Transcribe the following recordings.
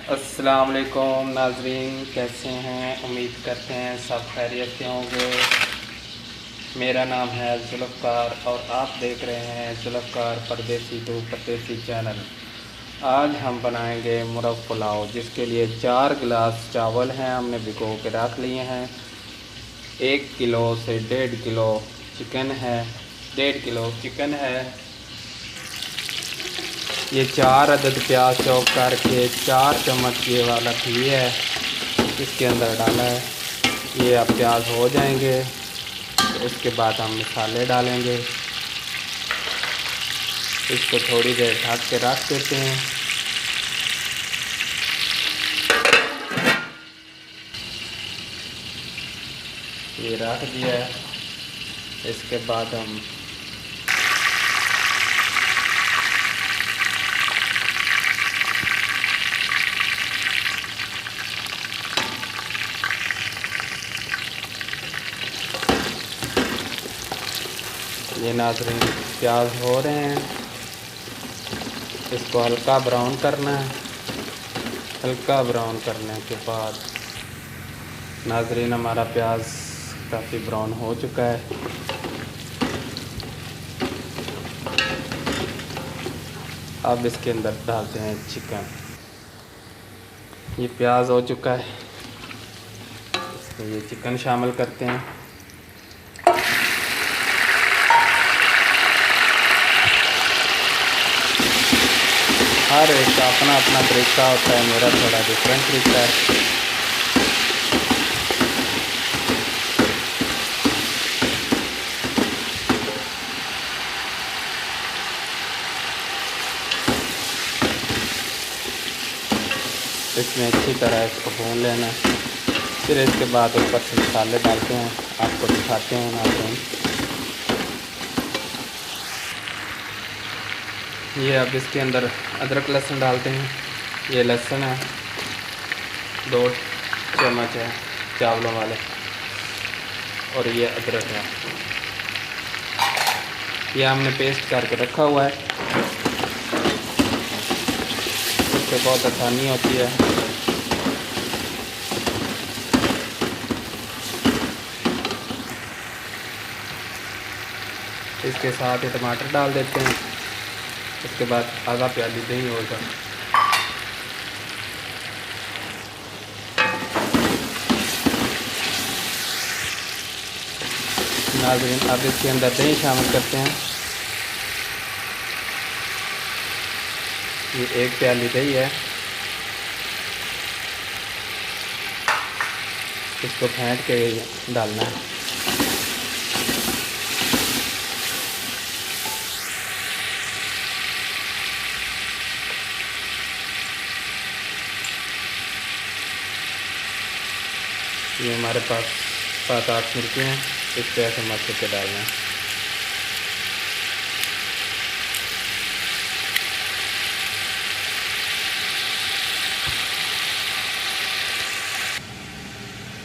अस्सलाम वालेकुम नाजरीन, कैसे हैं? उम्मीद करते हैं सब खैरियत से होंगे। मेरा नाम है जुल्फ़कार और आप देख रहे हैं जुल्फ़कार परदेसी टू परदेसी चैनल। आज हम बनाएंगे मुर्ग़ पुलाव, जिसके लिए 4 गिलास चावल हैं, हमने भिगो के रख लिए हैं। 1 किलो से 1.5 किलो चिकन है, 1.5 किलो चिकन है। ये 4 अदद प्याज चॉप करके 4 चम्मच ये वाला घी है इसके अंदर डाला है। ये अब प्याज हो जाएंगे तो उसके बाद हम मसाले डालेंगे। इसको थोड़ी देर ढक के रख देते हैं। ये रख दिया है। इसके बाद हम ये नाज़रीन प्याज हो रहे हैं, इसको हल्का ब्राउन करना है। हल्का ब्राउन करने के बाद नाज़रीन हमारा प्याज काफ़ी ब्राउन हो चुका है। अब इसके अंदर डालते हैं चिकन। ये प्याज हो चुका है, इसमें ये चिकन शामिल करते हैं। हर एक का अपना अपना तरीका होता है, मेरा थोड़ा डिफरेंट तरीका है। इसमें अच्छी तरह इसको भून लेना है। फिर इसके बाद ऊपर से मसाले डालते हैं, आपको दिखाते हैं नाज़रीन। ये अब इसके अंदर अदरक लहसुन डालते हैं। ये लहसुन है, 2 चम्मच है चावलों वाले, और ये अदरक है, ये हमने पेस्ट करके रखा हुआ है। इससे बहुत आसानी होती है। इसके साथ ही टमाटर डाल देते हैं। उसके बाद आधा प्याली दही होगा। नाज़रीन अब इसके अंदर दही शामिल करते हैं। ये 1 प्याली दही है, इसको फेंट के डालना है। ये हमारे पास 7-8 मिर्ची हैं, इस पे ऐसे मच के डालना है।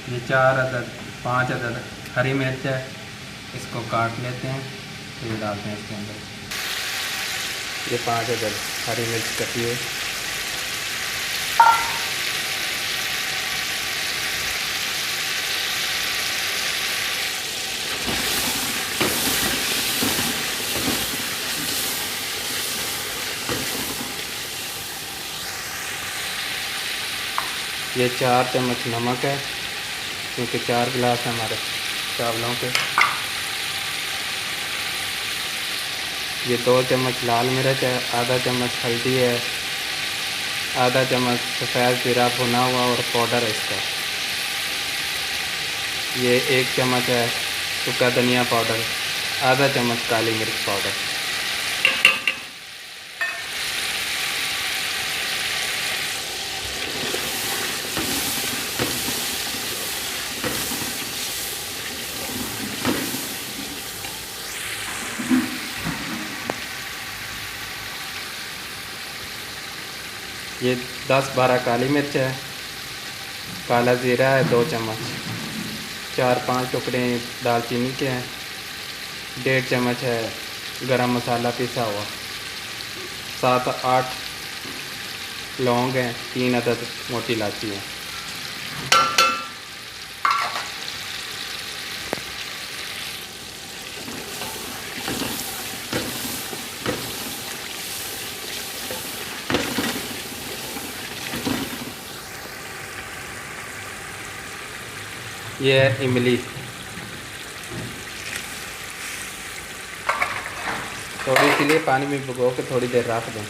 ये 5 अदद हरी मिर्च है, इसको काट लेते हैं, ये डालते हैं इसके अंदर। ये 5 अदद हरी मिर्च कटी है। ये 4 चम्मच नमक है, क्योंकि 4 गिलास है हमारे चावलों के। ये 2 चम्मच लाल मिर्च है, आधा चम्मच हल्दी है, आधा चम्मच सफ़ेद जीरा भुना हुआ और पाउडर है इसका। ये 1 चम्मच है सूखा धनिया पाउडर, आधा चम्मच काली मिर्च पाउडर। ये 10-12 काली मिर्च है, काला ज़ीरा है 2 चम्मच, 4-5 टुकड़े दालचीनी के हैं, 1.5 चम्मच है गरम मसाला पिसा हुआ, 7-8 लौंग हैं, 3 अदद मोटी इलायची है। ये है इमली, थोड़ी सी लिए पानी में भिगो के थोड़ी देर रख दें,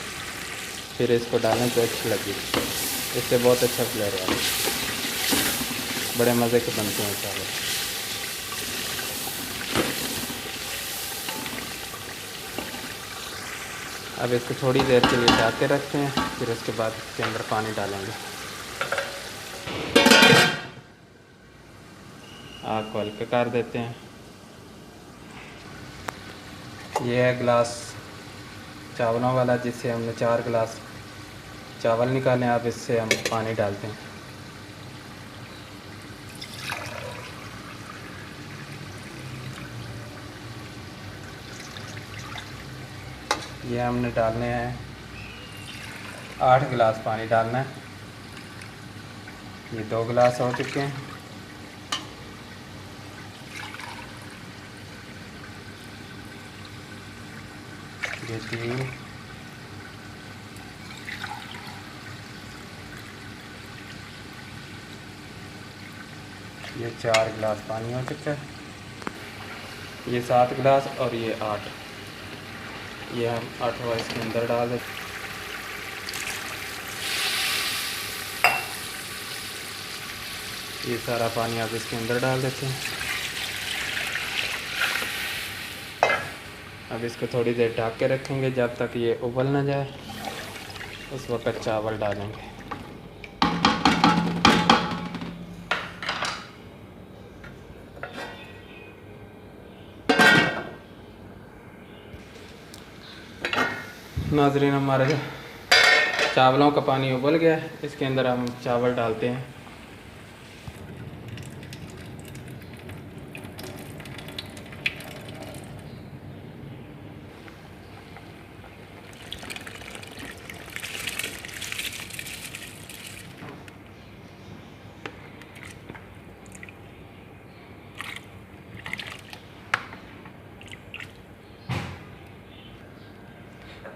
फिर इसको डालें तो अच्छी लगी। इससे बहुत अच्छा फ्लेवर है, बड़े मज़े के बनते हैं चावल। अब इसको थोड़ी देर के लिए ढक के रखते हैं, फिर उसके बाद इसके अंदर पानी डालेंगे। आग को हल्का कर देते हैं। ये है गिलास चावलों वाला, जिससे हमने 4 गिलास चावल निकाले। अब इससे हम पानी डालते हैं। ये हमने डालने हैं 8 गिलास पानी डालना है। ये 2 गिलास हो चुके हैं। ये 3, ये 4 गिलास पानी हो चुका है। ये 7 गिलास और ये 8, ये हम 8वां इसके अंदर डाल देते। ये सारा पानी आप इसके अंदर डाल देते हैं। अब इसको थोड़ी देर ढक के रखेंगे जब तक ये उबल ना जाए, उस वक़्त चावल डालेंगे। नाज़रीन, हमारे चावलों का पानी उबल गया है। इसके अंदर हम चावल डालते हैं।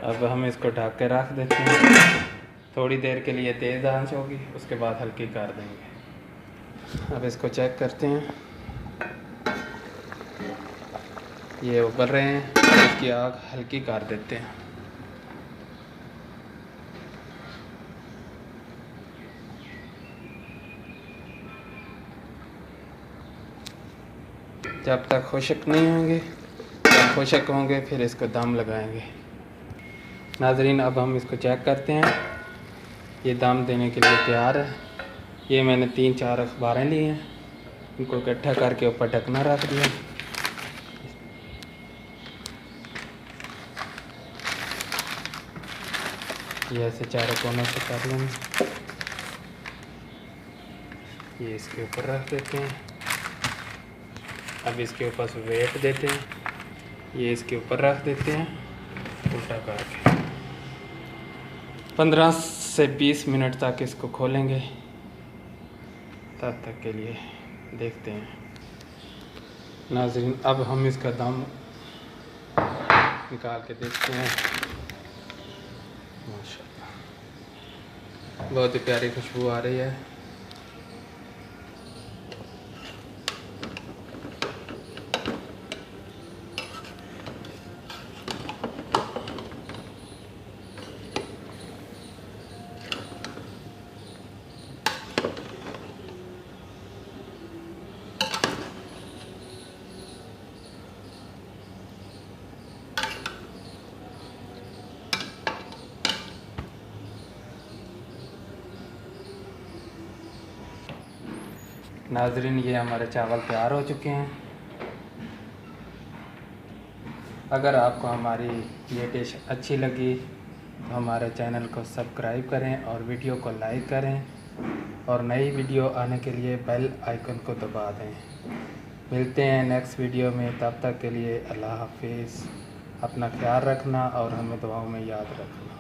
अब हम इसको ढक के रख देते हैं। थोड़ी देर के लिए तेज़ आंच होगी, उसके बाद हल्की कर देंगे। अब इसको चेक करते हैं। ये उबल रहे हैं, इसकी आग हल्की कर देते हैं। जब तक खुश्क नहीं होंगे, जब खुश्क होंगे फिर इसको दम लगाएंगे। नाज़रीन, अब हम इसको चेक करते हैं। ये दम देने के लिए तैयार है। ये मैंने 3-4 अखबारें ली हैं, इनको इकट्ठा करके ऊपर ढकना रख दिया। ये ऐसे चारों कोनों से कर लेंगे। ये इसके ऊपर रख देते हैं। अब इसके ऊपर से वेट देते हैं। ये इसके ऊपर रख देते हैं उल्टा करके। 15 से 20 मिनट तक इसको खोलेंगे। तब तक के लिए देखते हैं। नाज़रीन, अब हम इसका दम निकाल के देखते हैं। माशाअल्लाह, बहुत ही प्यारी खुशबू आ रही है। नाज़रीन, ये हमारे चावल तैयार हो चुके हैं। अगर आपको हमारी ये डिश अच्छी लगी तो हमारे चैनल को सब्सक्राइब करें और वीडियो को लाइक करें, और नई वीडियो आने के लिए बेल आइकन को दबा दें। मिलते हैं नेक्स्ट वीडियो में, तब तक के लिए अल्लाह हाफिज़। अपना ख्याल रखना और हमें दुआओं में याद रखना।